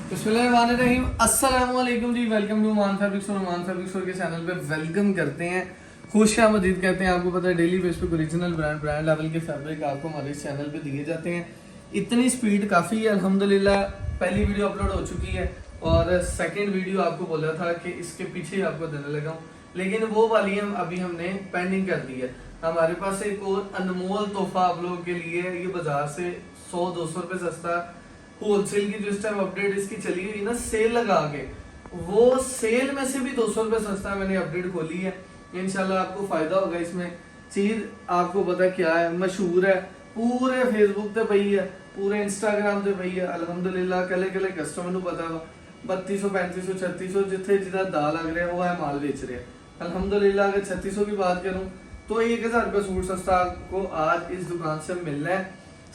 बिस्मिल्लाहिर्रहमानिर्रहीम, अस्सलाम वालेकुम जी। वेलकम टू मान फैब्रिक्स और मान फैब्रिक्स के चैनल पे वेलकम करते हैं, खुश आमदीद कहते हैं। आपको पता है डेली बेस पे ओरिजिनल ब्रांड लेवल के फैब्रिक आपको हमारे इस चैनल पे दिए जाते हैं। इतनी स्पीड काफ़ी है अल्हम्दुलिल्लाह। पहली वीडियो अपलोड हो चुकी है और सेकंड वीडियो आपको बोला था कि इसके पीछे ही आपको देने लगा हूँ, लेकिन वो वाली अभी हमने पेंडिंग कर दी है। हमारे पास एक और अनमोल तोहफा आप लोगों के लिए, ये बाजार से 100-200 रुपये सस्ता होलसेल की जो इस टाइम अपडेट इसकी चली हुई ना सेल लगा के, वो सेल में से भी 200 रुपये सस्ता मैंने अपडेट खोली है। इंशाल्लाह आपको फायदा होगा इसमें। चीज आपको पता क्या है, मशहूर है, पूरे फेसबुक पे पई है, पूरे इंस्टाग्राम पे पई है। अल्हम्दुलिल्लाह कले कले कस्टमर को पता वा 3200 3500 3600 जिथे जितना दा लग रहा है वो है माल बेच रहे हैं। अल्हम्दुलिल्लाह अगर 3600 की बात करूं तो 1000 रुपये सूट सस्ता आपको आज इस दुकान से मिलना है।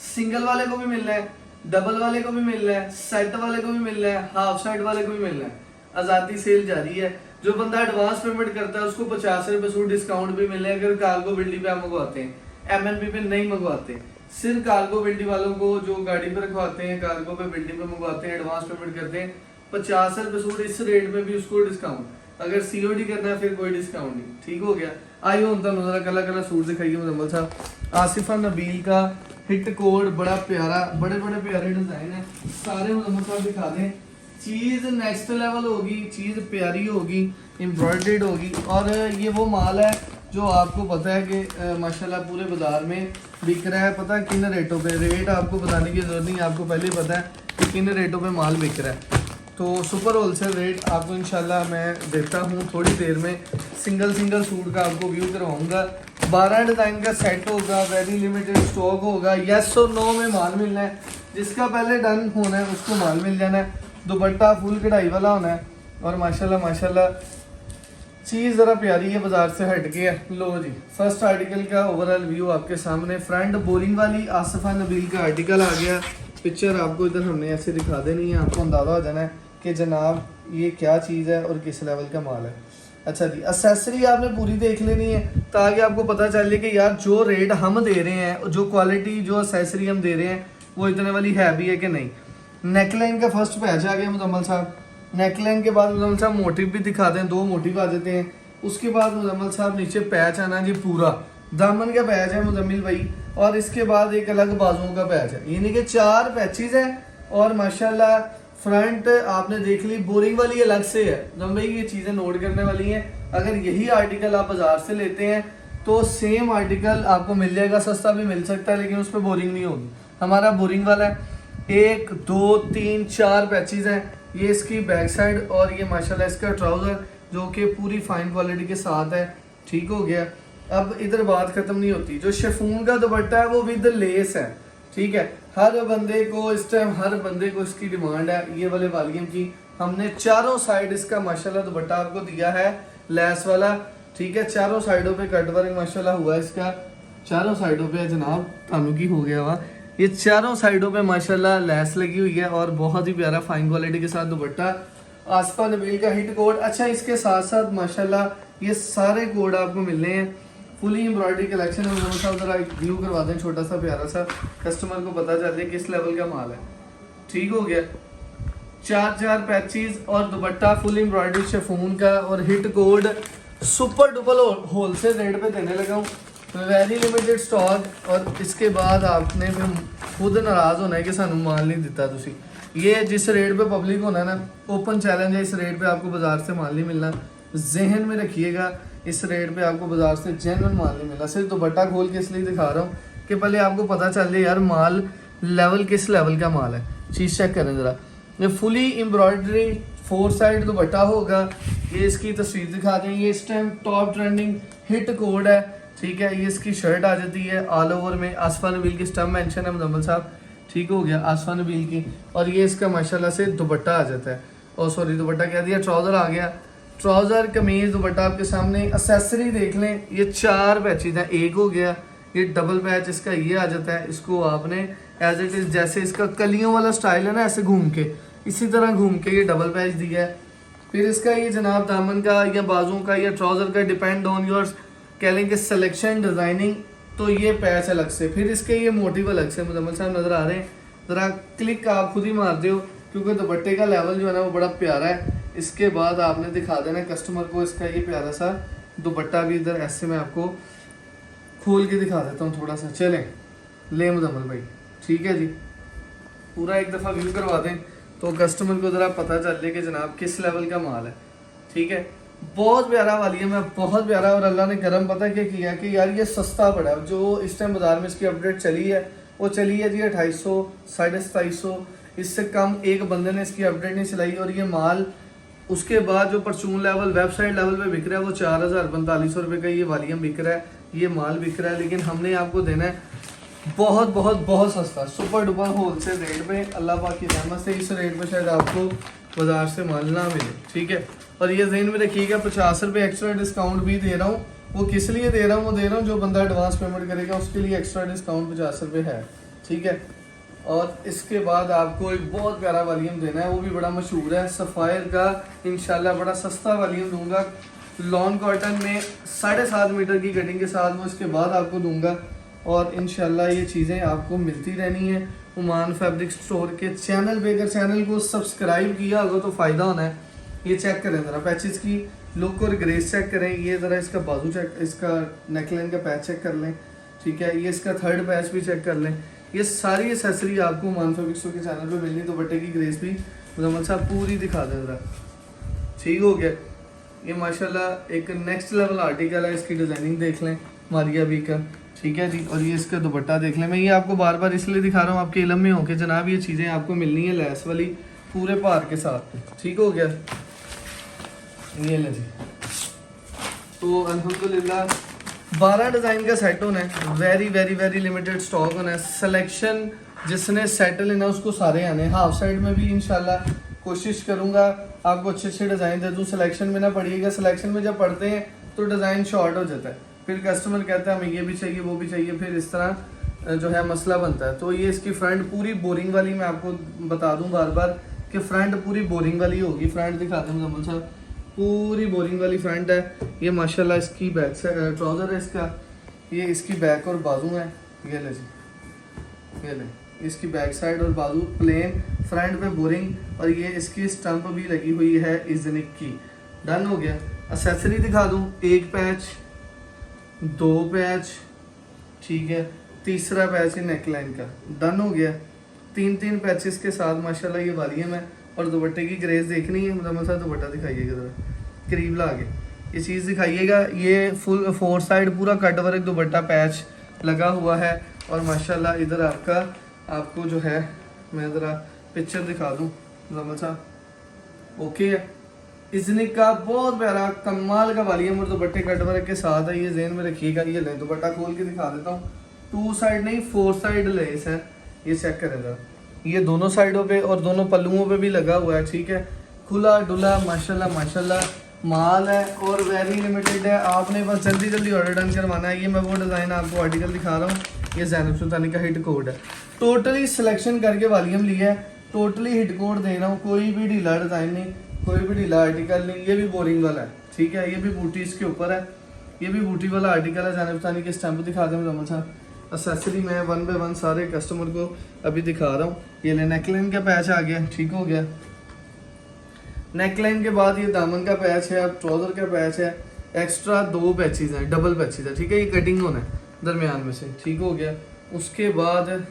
सिंगल वाले को भी मिलना है, डबल वाले को भी मिल रहा है, सेट वाले को भी मिल रहा है, हाफ सेट वाले को भी मिल रहा है। आजादी सेल जारी है। जो बंदा एडवांस पेमेंट करता है उसको 50 रुपए सूट डिस्काउंट भी मिल रहा है अगर कार्गो बिल्डी पे आप मंगवाते हैं, एमएनपी पे नहीं मंगवाते। सिर्फ कार्गो बिल्डी वालों को जो गाड़ी पे रखवाते हैं, कार्गो पे बिल्डी पे मंगवाते हैं, एडवांस पेमेंट करते हैं, 50 रुपए सूट इस रेट में भी उसको डिस्काउंट। अगर सीओडी करना है फिर कोई डिस्काउंट नहीं। ठीक हो गया। आइए हम तो जरा कला कला सूट दिखाइए मुजम्मल साहब। आसिफा नबील का हिट कोड, बड़ा प्यारा, बड़े बड़े प्यारे डिजाइन है सारे मुजम्मल साहब दिखा दें। चीज नेक्स्ट लेवल होगी, चीज प्यारी होगी, एम्ब्रॉयडर्ड होगी। और ये वो माल है जो आपको पता है कि माशाल्लाह पूरे बाजार में बिक रहा है। पता है किन रेटों पे, रेट आपको बताने की जरूरत नहीं, आपको पहले ही पता है कि किन रेटों पे माल बिक रहा है। तो सुपर होलसेल रेट आपको इंशाल्लाह मैं देता हूँ। थोड़ी देर में सिंगल सूट का आपको व्यू करवाऊंगा। 12 डिज़ाइन का सेट होगा, वेरी लिमिटेड स्टॉक होगा। यस और नो में माल मिलना है, जिसका पहले डन होना है उसको माल मिल जाना है। दुपट्टा फुल कढ़ाई वाला होना है और माशाल्लाह चीज़ ज़रा प्यारी है, बाजार से हट के है। लो जी, फर्स्ट आर्टिकल का ओवरऑल व्यू आपके सामने। फ्रंट बोरिंग वाली आसिफा नबील का आर्टिकल आ गया। पिक्चर आपको इधर हमने ऐसे दिखा देनी है, आपको अंदाज़ा हो जाना है कि जनाब ये क्या चीज़ है और किस लेवल का माल है। अच्छा जी, एक्सेसरी आपने पूरी देख लेनी है ताकि आपको पता चले कि यार जो रेट हम दे रहे हैं, जो क्वालिटी, जो एक्सेसरी हम दे रहे हैं वो इतने वाली है भी है कि नहीं। नेकलाइन का फर्स्ट पैच आ गया मुजम्मल साहब। नेकलाइन के बाद मुजम्मल साहब मोटिव भी दिखा दें, 2 मोटिव आ जाते हैं। उसके बाद मुजम्मल साहब नीचे पैच आना जी, पूरा दामन का पैच है मुजम्मिल भाई, और इसके बाद एक अलग बाजुओं का पैच है, यानी कि 4 पैचेज हैं। और माशाल्लाह फ्रंट आपने देख ली, बोरिंग वाली अलग से है। जब भाई ये चीज़ें नोट करने वाली हैं। अगर यही आर्टिकल आप बाजार से लेते हैं तो सेम आर्टिकल आपको मिल जाएगा, सस्ता भी मिल सकता है, लेकिन उस पर बोरिंग नहीं होगी। हमारा बोरिंग वाला है। 1 2 3 4 पैचेज हैं। ये इसकी बैक साइड और ये माशाल्लाह इसका ट्राउज़र जो कि पूरी फाइन क्वालिटी के साथ है। ठीक हो गया। अब इधर बात ख़त्म नहीं होती। जो शिफॉन का दुपट्टा है वो विद लेस है। ठीक है, हर बंदे को इस टाइम, हर बंदे को इसकी डिमांड है ये वाले वॉल्यूम की। हमने चारों साइड इसका माशाल्लाह दुपट्टा आपको दिया है लेस वाला। ठीक है, चारों साइडों पे कट वर्क माशाल्लाह हुआ है इसका। चारों साइडों पे जनाब थानू की हो गया हुआ, ये चारों साइडों पे माशाल्लाह लेस लगी हुई है और बहुत ही प्यारा फाइन क्वालिटी के साथ दुपट्टा। आसिफा नबील का हिट कोड। अच्छा, इसके साथ साथ माशाल्लाह ये सारे कोड आपको मिलने हैं। फुली एम्ब्रॉयडरी कलेक्शन है। दोनों साथ जरा व्यू करवा दें छोटा सा प्यारा सा, कस्टमर को पता चले किस लेवल का माल है। ठीक हो गया। 4 पैचेज और दुपट्टा फुल एम्ब्रॉयडरी शिफॉन का और hit code super duper wholesale rate पे देने लगा हूँ, वेरी लिमिटेड स्टॉक। और इसके बाद आपने फिर खुद नाराज होना है कि सानू माल नहीं दिता तुसी। ये जिस रेट पे पब्लिक होना ना, ओपन चैलेंज है, इस रेट पे आपको बाजार से माल नहीं मिलना। जहन में रखिएगा, इस रेट पे आपको बाजार से जेन्युइन माल नहीं मिला। सिर्फ दुपट्टा खोल के इसलिए दिखा रहा हूँ कि पहले आपको पता चले यार माल लेवल किस लेवल का माल है। चीज़ चेक करें ज़रा। ये फुली एम्ब्रॉयडरी 4 साइड दुपट्टा होगा। ये इसकी तस्वीर दिखा दें। ये इस time top trending hit code है। ठीक है, ये इसकी शर्ट आ जाती है ऑल ओवर में। आसिफा नबील की स्टम्प मेंशन है मुजम्मल साहब। ठीक हो गया, आसिफा नबील की। और ये इसका माशाल्लाह से दुपट्टा आ जाता है। और सॉरी, दुपट्टा कह दिया, ट्राउज़र आ गया। ट्राउज़र, कमीज, दुपट्टा आपके सामने। एक्सेसरी देख लें, ये 4 पैचेज हैं। एक हो गया, ये डबल पैच इसका ये आ जाता है। इसको आपने एज इट इज़, जैसे इसका कलियों वाला स्टाइल है ना, ऐसे घूम के, इसी तरह घूम के ये डबल पैच दिया है। फिर इसका ये जनाब दामन का या बाजुओं का या ट्राउज़र का, डिपेंड ऑन योर कह लें कि सिलेक्शन, डिज़ाइनिंग, तो ये पैच अलग से। फिर इसके ये मोटिव अलग से मुजम्मल साहब नज़र आ रहे हैं। ज़रा क्लिक आप खुद ही मार दो क्योंकि दुपट्टे का लेवल जो है ना वो बड़ा प्यारा है। इसके बाद आपने दिखा देना कस्टमर को इसका ये प्यारा सा दुपट्टा भी इधर ऐसे मैं आपको खोल के दिखा देता हूँ थोड़ा सा। चलें ले मुजम्मल भाई, ठीक है जी, पूरा एक दफ़ा व्यू करवा दें तो कस्टमर को ज़रा पता चले कि जनाब किस लेवल का माल है। ठीक है, बहुत प्यारा वालीम है, बहुत प्यारा। और अल्लाह ने करम पता क्या किया कि यार ये सस्ता पड़ा है। जो इस टाइम बाजार में इसकी अपडेट चली है वो चली है जी 2800 2750, इससे कम एक बंदे ने इसकी अपडेट नहीं चलाई। और ये माल उसके बाद जो परचून लेवल वेबसाइट लेवल पे बिक रहा है वो 4045 रुपये का ये वालीम बिक रहा है, ये माल बिक रहा है। लेकिन हमने आपको देना है बहुत बहुत बहुत सस्ता, सुपर डुपर होलसेल रेट पे। अल्लाह पाक की रहमत से इस रेट पे शायद आपको बाजार से माल ना मिले। ठीक है, और ये ज़हन में रखिएगा 50 रुपये एक्स्ट्रा डिस्काउंट भी दे रहा हूँ। वो किस लिए दे रहा हूँ? वो दे रहा हूँ जो बंदा एडवांस पेमेंट करेगा उसके लिए एक्स्ट्रा डिस्काउंट 50 रुपये है। ठीक है, और इसके बाद आपको एक बहुत प्यारा वालीम देना है, वो भी बड़ा मशहूर है, सफ़ायर का। इंशाल्लाह बड़ा सस्ता वालीम दूंगा, लॉन कॉटन में 7.5 मीटर की कटिंग के साथ वो इसके बाद आपको दूंगा। और इंशाल्लाह ये चीज़ें आपको मिलती रहनी है ओमान फैब्रिक स्टोर के चैनल पे। अगर चैनल को सब्सक्राइब किया होगा तो फ़ायदा होना है। ये चेक करें ज़रा, पैचेस की लुक और ग्रेस चेक करें। ये ज़रा इसका बाजू चेक, इसका नेकलाइन का पैच चेक कर लें। ठीक है, ये इसका थर्ड पैच भी चेक कर लें। ये सारी एसेसरी आपको ओमान फैब्रिक स्टोर के चैनल पे मिलनी। दुपट्टे की ग्रेस भी मुजम्मल साहब पूरी दिखा दें ज़रा। ठीक हो गया, ये माशाल्लाह एक नेक्स्ट लेवल आर्टिकल है। इसकी डिज़ाइनिंग देख लें मारिया बी का। ठीक है जी, और ये इसका दुपट्टा देख लें। मैं ये आपको बार बार इसलिए दिखा रहा हूँ आपके इलम में हो कि जनाब ये चीज़ें आपको मिलनी है लैस वाली पूरे भार के साथ। ठीक हो गया, ये ले जी। तो अल्हम्दुलिल्लाह 12 डिज़ाइन का सेट होना है, very very very limited stock होना है। सिलेक्शन जिसने सेटल लेना उसको सारे आने। हाफ साइड में भी इंशाल्लाह कोशिश करूँगा आपको अच्छे अच्छे डिज़ाइन दे दूँ। सिलेक्शन में ना पड़िएगा, सिलेक्शन में जब पढ़ते हैं तो डिज़ाइन शॉर्ट हो जाता है, फिर कस्टमर कहता है हमें ये भी चाहिए वो भी चाहिए, फिर इस तरह जो है मसला बनता है। तो ये इसकी फ्रंट पूरी बोरिंग वाली मैं आपको बता दूं बार बार कि फ्रंट पूरी बोरिंग वाली होगी। फ्रंट दिखाते हैं मुजम्मल साहब, पूरी बोरिंग वाली फ्रंट है। ये माशाल्लाह इसकी बैक से ट्राउज़र है इसका, ये इसकी बैक और बाजू है। ये ले जी, ये ले इसकी बैक साइड और बाजू प्लेन, फ्रंट पे बोरिंग, और ये इसकी स्टंप भी लगी हुई है इजनिक की। डन हो गया। एक्सेसरी दिखा दूँ, एक पैच, 2 पैच, ठीक है, तीसरा पैच है नेकलाइन का। डन हो गया। 3 पैचेस के साथ माशाल्लाह ये वालीम है। और दुपट्टे की ग्रेस देखनी है मुजम्मल साहब, दुपट्टा दिखाइएगा ज़रा करीब ला के, ये चीज़ दिखाइएगा। ये फुल 4 साइड पूरा कट वर्क दुपट्टा पैच लगा हुआ है। और माशाल्लाह इधर आपको जो है मैं ज़रा पिक्चर दिखा दूँ मुजम्मल साहब। ओके है, इजनिक का बहुत प्यारा कमाल का वालीम और दुपट्टे कट वर्क के साथ है। ये ज़हन में रखिएगा। ये लें, दुपट्टा खोल के दिखा देता हूँ। 2 साइड नहीं 4 साइड लेस है, ये चेक करें ज़रा। ये दोनों साइडों पे और दोनों पल्लुओं पे भी लगा हुआ है। ठीक है, खुला डुला माशाल्लाह माशाल्लाह माल है और वेरी लिमिटेड है। आपने बस जल्दी जल्दी ऑर्डर डन करवाना है। ये मैं वो डिज़ाइन आपको आर्टिकल दिखा रहा हूँ, ये ज़ैनब सुल्तानी का हिट कोड है। टोटली सिलेक्शन करके वालीम लिया है, टोटली हिट कोड दे रहा हूँ, कोई भी ढीला डिज़ाइन नहीं, कोई भी ढीला आर्टिकल नहीं। ये भी बोरिंग वाला है। ठीक है, ये भी बूटी इसके ऊपर है, ये भी बूटी वाला आर्टिकल है। ज़ैनब सुल्तानी के स्टैम्प दिखा दें मुजम्मल साहब। एक्सेसरी मैं 1 बाय 1 सारे कस्टमर को अभी दिखा रहा हूँ। ये ले नेकलाइन का पैच आ गया। ठीक हो गया, नेकलाइन के बाद ये दामन का पैच है, अब ट्राउज़र का पैच है। एक्स्ट्रा 2 पैचेज हैं, डबल पैचेज है। ठीक है, ये कटिंग होना है दरमियान में से। ठीक हो गया, उसके बाद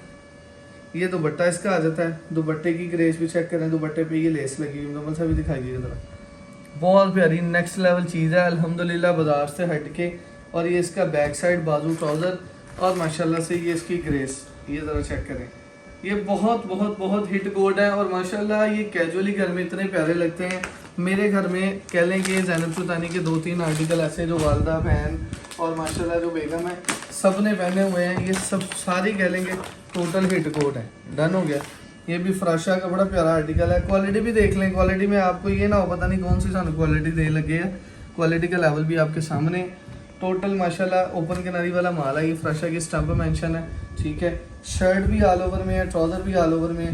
ये दुपट्टा इसका आ जाता है। दुपट्टे की ग्रेस भी चेक करें, दुपट्टे पे ये लेस लगी हुई मुजम्मल साहब भी दिखाइएगा ज़रा। बहुत प्यारी नेक्स्ट लेवल चीज़ है अल्हम्दुलिल्लाह बाजार से हट के। और ये इसका बैक साइड बाजू ट्राउज़र और माशाल्लाह से ये इसकी ग्रेस, ये ज़रा चेक करें। ये बहुत बहुत बहुत हिट कोड है। और माशाल्लाह ये कैजुअली घर में इतने प्यारे लगते हैं। मेरे घर में कह लें कि ज़ैनब सुल्तानी के 2-3 आर्टिकल ऐसे जो वालदा बहन और माशाल्लाह जो बेगम है सब ने पहने हुए हैं। ये सब सारी कह लेंगे टोटल हिट कोड है। डन हो गया। ये भी फ्राशा का बड़ा प्यारा आर्टिकल है। क्वालिटी भी देख लें, क्वालिटी में आपको ये ना हो पता नहीं कौन सी सानू क्वालिटी दे लगे है। क्वालिटी का लेवल भी आपके सामने। टोटल माशाल्लाह ओपन किनारी वाला माल है। ये फ्राशा की स्टम्प मेंशन है। ठीक है, शर्ट भी ऑल ओवर में है, ट्राउज़र भी ऑल ओवर में है।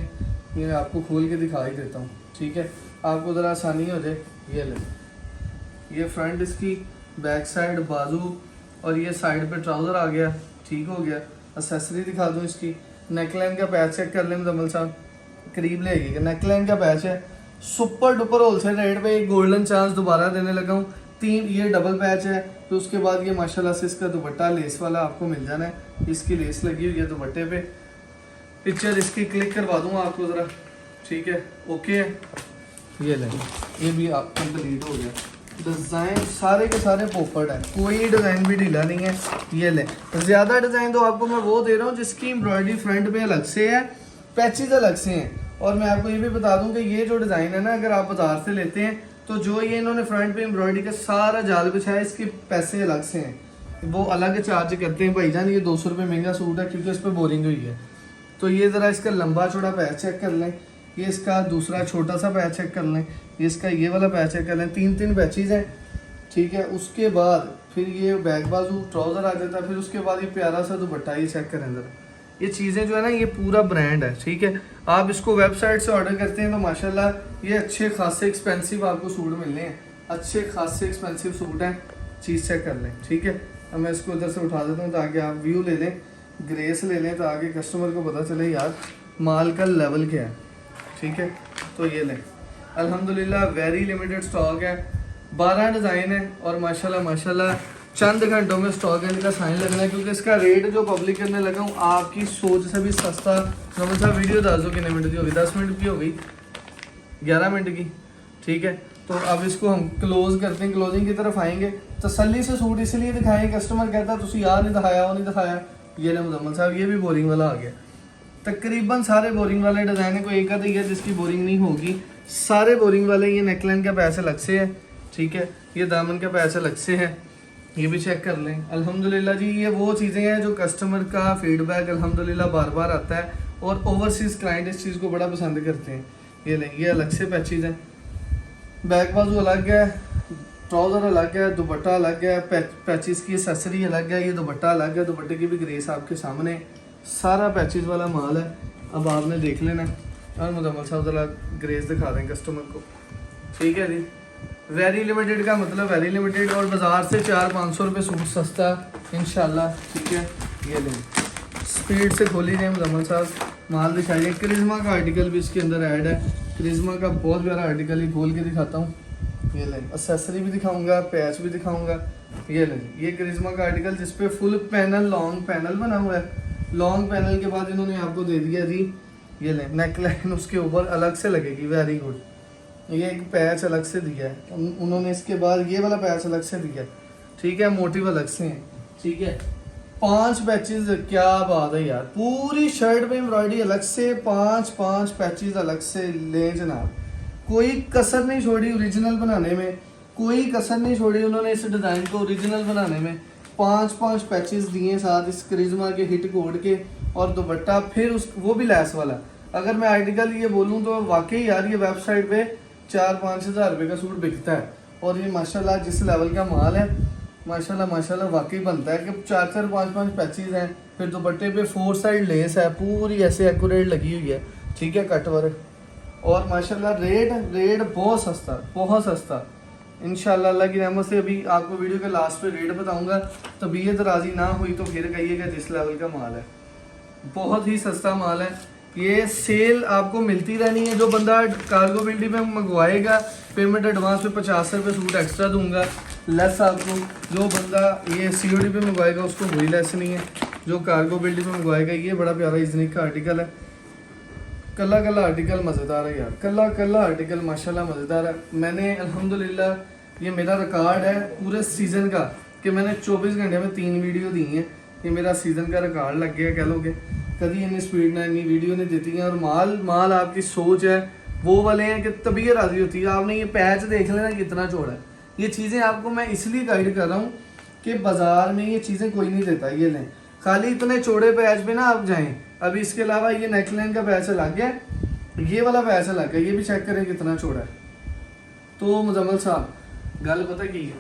ये आपको खोल के दिखा ही देता हूँ। ठीक है, आपको ज़रा आसानी हो जाए। ये ले, ये फ्रंट इसकी, बैक साइड बाजू और ये साइड पे ट्राउज़र आ गया। ठीक हो गया। एक्सेसरी दिखा दूँ इसकी, नेकलाइन का पैच चेक कर लें मुजम्मल साहब, करीब लेगी। नेकलाइन का पैच है, सुपर डुपर होलसेल रेट पे, एक गोल्डन चांस दोबारा देने लगा हूँ। 3 ये डबल पैच है। तो उसके बाद ये माशाल्लाह से इसका दुपट्टा लेस वाला आपको मिल जाना है। इसकी लेस लगी हुई है दुपट्टे पे। पिक्चर इसकी क्लिक करवा दूंगा आपको ज़रा, ठीक है, ओके है। ये लें, ये भी आप कंप्लीट हो गया। डिज़ाइन सारे के सारे पोपट है, कोई डिज़ाइन भी ढीला नहीं है। ये लें, ज़्यादा डिज़ाइन तो आपको मैं वो दे रहा हूँ जिसकी एम्ब्रॉयडरी फ्रंट पे अलग से है, पैचेज अलग से हैं। और मैं आपको ये भी बता दूं कि ये जो डिज़ाइन है ना, अगर आप बाजार से लेते हैं तो जो ये इन्होंने फ्रंट पे एम्ब्रॉयडरी का सारा जाल बिछाया, इसके पैसे अलग से हैं, वो अलग चार्ज करते हैं भाईजान। ये 200 रुपये महंगा सूट है क्योंकि इस पर बोरिंग हुई है। तो ये ज़रा इसका लंबा चौड़ा पैच चेक कर लें, ये इसका दूसरा छोटा सा पैच चेक कर लें, ये इसका ये वाला पैच चेक कर लें। 3 पैचेज हैं, ठीक है। उसके बाद फिर ये बैक बाजू ट्राउज़र आ जाता है, फिर उसके बाद ये प्यारा सा दुपट्टा, ये चेक करें ज़रा। ये चीज़ें जो है ना, ये पूरा ब्रांड है, ठीक है। आप इसको वेबसाइट से ऑर्डर करते हैं तो माशाल्लाह ये अच्छे खासे एक्सपेंसिव आपको सूट मिलने हैं, अच्छे खासे एक्सपेंसिव सूट हैं। चीज़ चेक कर लें, ठीक है। अब मैं इसको इधर से उठा देता हूँ ताकि आप व्यू ले लें, ग्रेस ले लें, ताकि कस्टमर को पता चले यार माल का लेवल क्या है, ठीक है। तो ये लें, अल्हम्दुलिल्लाह वेरी लिमिटेड स्टॉक है, 12 डिज़ाइन है और माशाल्लाह माशाल्लाह चंद घंटों में स्टॉक इनका साइन लगना है, क्योंकि इसका रेट जो पब्लिक करने लगा हूँ आपकी सोच से भी सस्ता। नॉर्मल सा वीडियो 10 कितने मिनट की होगी, 10 मिनट की होगी, 11 मिनट की, ठीक है। तो अब इसको हम क्लोज करते हैं, क्लोजिंग की तरफ आएंगे। तसल्ली से सूट इसलिए दिखाएं, कस्टमर कहता तुसी यार नहीं दिखाया, वो नहीं दिखाया। ये ले मुजम्मल साहब, ये भी बोरिंग वाला आ गया। तकरीबन सारे बोरिंग वाले डिज़ाइन है, कोई एक आध ही है जिसकी बोरिंग नहीं होगी, सारे बोरिंग वाले। ये नेकलाइन का पैसा अलग से है, ठीक है। ये दामन का पैसा अलग से है, ये भी चेक कर लें। अल्हम्दुलिल्लाह जी, ये वो चीज़ें हैं जो कस्टमर का फीडबैक अल्हम्दुलिल्लाह बार बार आता है और ओवरसीज़ क्लाइंट इस चीज़ को बड़ा पसंद करते हैं। ये लें, ये अलग से पैचेज हैं, बैक बाजू अलग है, ट्राउज़र अलग है, दुपट्टा अलग है, पैचेज की एसेसरी अलग है, ये दुपट्टा अलग है। दुपट्टे की भी ग्रेस आपके सामने, सारा पैचेज वाला माल है। अब आपने देख लेना है। और मुजम्मल साहब ज़रा ग्रेस दिखा दें कस्टमर को, ठीक है जी। वेरी लिमिटेड का मतलब वेरी लिमिटेड, और बाज़ार से 400-500 रुपये सूट सस्ता इंशाल्लाह, ठीक है। ये लें, स्पीड से खोली जाए मुजम्मल साहब, माल दिखाइए। करिश्मा का आर्टिकल भी इसके अंदर ऐड है, करिश्मा का बहुत प्यारा आर्टिकल ही खोल के दिखाता हूँ। ये लें, एक्सेसरी भी दिखाऊंगा, पैच भी दिखाऊंगा। ये लें, ये करिश्मा का आर्टिकल जिसपे फुल पैनल, लॉन्ग पैनल बना हुआ है। लॉन्ग पैनल के बाद इन्होंने आपको दे दिया जी, ये लें, नेकलाइन उसके ऊपर अलग से लगेगी, वेरी गुड। ये एक पैच अलग से दिया है उन्होंने, इसके बाद ये वाला पैच अलग से दिया है, ठीक है। मोटिव अलग से हैं, ठीक है। 5 पैचेज, क्या बात है यार, पूरी शर्ट पे एम्ब्रॉयडरी अलग से, 5 पैचेज अलग से लें जनाब। कोई कसर नहीं छोड़ी ओरिजिनल बनाने में, कोई कसर नहीं छोड़ी उन्होंने इस डिज़ाइन को ओरिजिनल बनाने में। 5 पैचेस दिए साथ इस करिश्मा के हिट कोड के, और दुपट्टा फिर उस वो भी लेस वाला। अगर मैं आर्टिकल ये बोलूँ तो वाकई यार ये वेबसाइट पे 4-5 हज़ार रुपये का सूट बिकता है। और ये माशाल्लाह जिस लेवल का माल है, माशाल्लाह माशाल्लाह वाकई बनता है कि 4-5 पैचेस हैं, फिर दुपट्टे पे 4 साइड लेस है, पूरी ऐसे एक्यूरेट लगी हुई है, ठीक है, कट वर्क। और माशाल्लाह रेट बहुत सस्ता इंशाल्लाह अल्लाह की रहमत से। अभी आपको वीडियो के लास्ट पे रेट बताऊंगा, तबीयत राजी ना हुई तो फिर कहिएगा जिस लेवल का माल है, बहुत ही सस्ता माल है। ये सेल आपको मिलती रहनी है। जो बंदा कार्गो बिल्डी में मंगवाएगा, पेमेंट एडवांस पे 50 रुपये सूट एक्स्ट्रा दूंगा लेस आपको। जो बंदा ये COD पे मंगवाएगा उसको कोई लेस नहीं है। जो कार्गो बिल्डी में मंगवाएगा, ये बड़ा प्यारा इजनिक का आर्टिकल है, कल्ला आर्टिकल मज़ेदार है यार, कल्ला आर्टिकल माशाल्लाह मज़ेदार है। मैंने अल्हम्दुलिल्लाह ये मेरा रिकॉर्ड है पूरे सीज़न का कि मैंने 24 घंटे में 3 वीडियो दी हैं। ये मेरा सीज़न का रिकॉर्ड लग गया कह लोगे, कभी इतनी स्पीड ना इतनी वीडियो नहीं देती हैं। और माल आपकी सोच है वो वाले हैं कि तबीयत राजी होती है। आपने ये पैच देख लेना कितना चौड़ा है। ये चीज़ें आपको मैं इसलिए गाइड कर रहा हूँ कि बाज़ार में ये चीज़ें कोई नहीं देता। ये लें, खाली इतने चौड़े पैच पे ना आप जाएं। अभी इसके अलावा ये नेकलाइन का पैच लग गया, ये वाला पैच लग गया, ये भी चेक करें कितना चौड़ा है। तो मुजम्मल साहब गल पता की है,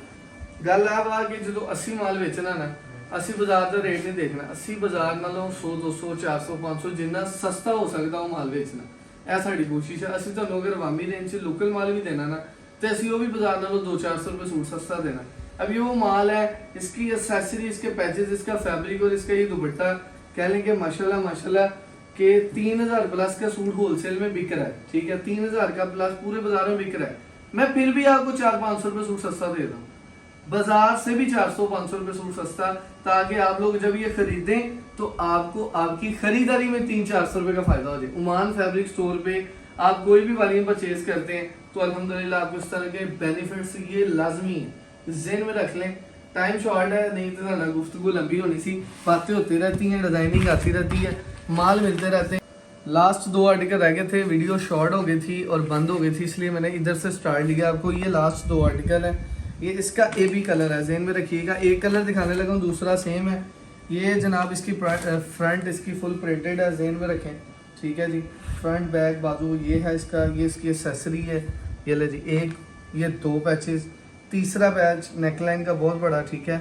गल आ कि जो 80 माल बेचना ना, 80 बाजार का रेट नहीं देखना। 80 बाजार नालों 100, 200, 400, 500 जिन्ना सस्ता हो सकता वो माल बेचना, यह साड़ी कोशिश है। असं तो अगर वामी रेंज से लोकल माल भी देना ना, तो असी वो भी बाजार नालों 200-400 रुपये सूट सस्ता देना। अब ये वो माल है, इसकी एसेसरी, इसके पैचेस, इसका फैब्रिक और इसका ये दुपट्टा कह लें कि माशाल्लाह कि 3000 प्लस का सूट होलसेल में बिक रहा है, ठीक है, 3000 का प्लस पूरे बाजार में बिक रहा है, मैं फिर भी आपको 400-500 रुपए सूट सस्ता दे रहा हूँ, बाजार से भी 400-500 रुपए सूट सस्ता, ताकि आप लोग जब ये खरीदें तो आपको आपकी खरीदारी में 300-400 रुपए का फायदा हो जाए। ओमान फैब्रिक स्टोर पे आप कोई भी वॉल्यूम परचेज करते हैं तो अल्हम्दुलिल्लाह आपको इस तरह के बेनिफिट्स ये लाजमी है, ज़हन में रख लें। टाइम शॉर्ट है, नहीं तो ना गुफ्तगू लंबी होनी सी, बातें होती रहती हैं, डिजाइनिंग आती रहती है, माल मिलते रहते हैं। लास्ट 2 आर्टिकल रह गए थे, वीडियो शॉर्ट हो गई थी और बंद हो गई थी, इसलिए मैंने इधर से स्टार्ट लिया। आपको ये लास्ट 2 आर्टिकल है, ये इसका AB कलर है, ज़हन में रखिएगा। एक कलर दिखाने लगा हूँ, दूसरा सेम है। ये जनाब इसकी फ्रंट इसकी फुल प्रिंटेड है, ज़हन में रखें, ठीक है जी। फ्रंट बैक बाजू ये है इसका, ये इसकी एक्सेसरी है, ये ले जी एक, ये 2 पैचेस, तीसरा पैच नेकलाइन का बहुत बड़ा, ठीक है,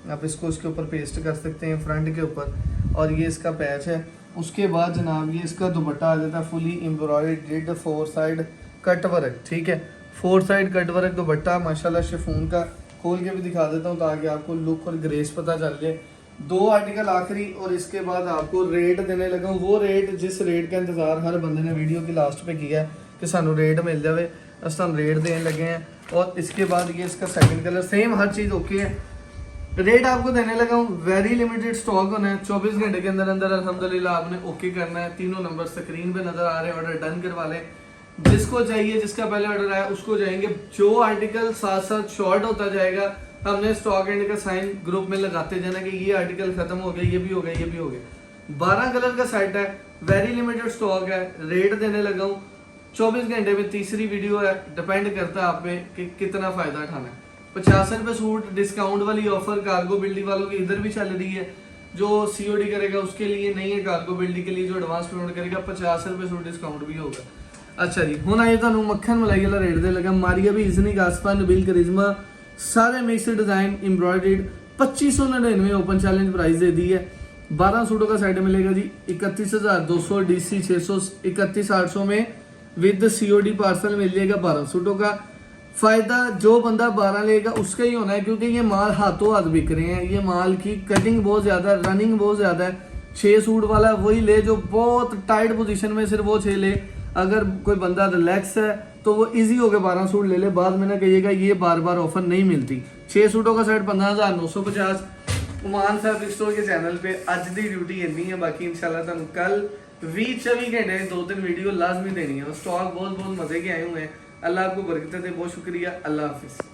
आप इसको इसके ऊपर पेस्ट कर सकते हैं फ्रंट के ऊपर, और ये इसका पैच है। उसके बाद जनाब ये इसका दुपट्टा आ जाता है fully embroidered 4 side cut work, ठीक है, 4 साइड कट वर्क दुपट्टा माशाल्लाह शिफॉन का। खोल के भी दिखा देता हूँ ताकि आपको लुक और ग्रेस पता चल जाए। 2 आर्टिकल आखिरी, और इसके बाद आपको रेट देने लगा हूँ, वो रेट जिस रेट का इंतजार हर बंदे ने वीडियो की लास्ट पे किया है कि सानू रेट मिल जाए, बस हम रेट देने लगे हैं। और इसके बाद ये इसका सेकंड कलर सेम, हर चीज़ ओके है। रेट आपको देने लगा हूँ, वेरी लिमिटेड स्टॉक होना है, 24 घंटे के अंदर अंदर अल्हम्दुलिल्लाह आपने ओके करना है। तीनों नंबर स्क्रीन पे नजर आ रहे हैं, ऑर्डर डन करवा लें। जिसको चाहिए, जिसका पहले ऑर्डर आया उसको जाएंगे। जो आर्टिकल साथ साथ शॉर्ट होता जाएगा, हमने स्टॉक एंड का साइन ग्रुप में लगाते जाना कि ये आर्टिकल खत्म हो गया, ये भी हो गया, ये भी हो गया। 12 कलर का सेट है, वेरी लिमिटेड स्टॉक है, रेट देने लगा हूँ 24 घंटे में। तीसरी वीडियो है, डिपेंड करता है आप पे कि कितना फायदा उठाना है। 50 रुपए सूट डिस्काउंट वाली ऑफर कार्गो बिल्डी वालों की इधर भी चल रही है। जो COD करेगा उसके लिए नहीं है, कार्गो बिल्डी के लिए जो एडवांस पेमेंट करेगा 50 रुपए सूट डिस्काउंट भी होगा। अच्छा जी, हुण आए तुहानू मक्खन मलाई वाला रेट दे लगा। मारिया भी इजनी गास्पा नबील करिश्मा सारे mix design embroidered 2599 open challenge price दे दी है। 12 सूटों का सेट मिलेगा जी 31,200 DC 600 31,800 में विद COD पार्सल मिल जाएगा 12 सूटों का। फायदा जो बंदा 12 लेगा उसका ही होना है, क्योंकि ये माल हाथों हाथ बिक रहे हैं। ये माल की कटिंग बहुत ज्यादा है, रनिंग बहुत ज्यादा है। 6 सूट वाला वही ले जो बहुत टाइट पोजीशन में, सिर्फ वो 6 ले। अगर कोई बंदा रिलैक्स है तो वो इजी हो गया 12 सूट ले ले, बाद में ना कहिएगा ये बार बार ऑफर नहीं मिलती। 6 सूटों का सेट 15,950 ओमान फैब्रिक स्टोर के चैनल पे। अज दी ड्यूटी इन्नी है, बाकी इंशाल्लाह तुहानू कल 20-24 घंटे 2-3 वीडियो लाजमी देनी है। स्टॉक बहुत बहुत मजे के आए हुए हैं। अल्लाह आपको बरकत दे, बहुत शुक्रिया, अल्लाह हाफिज।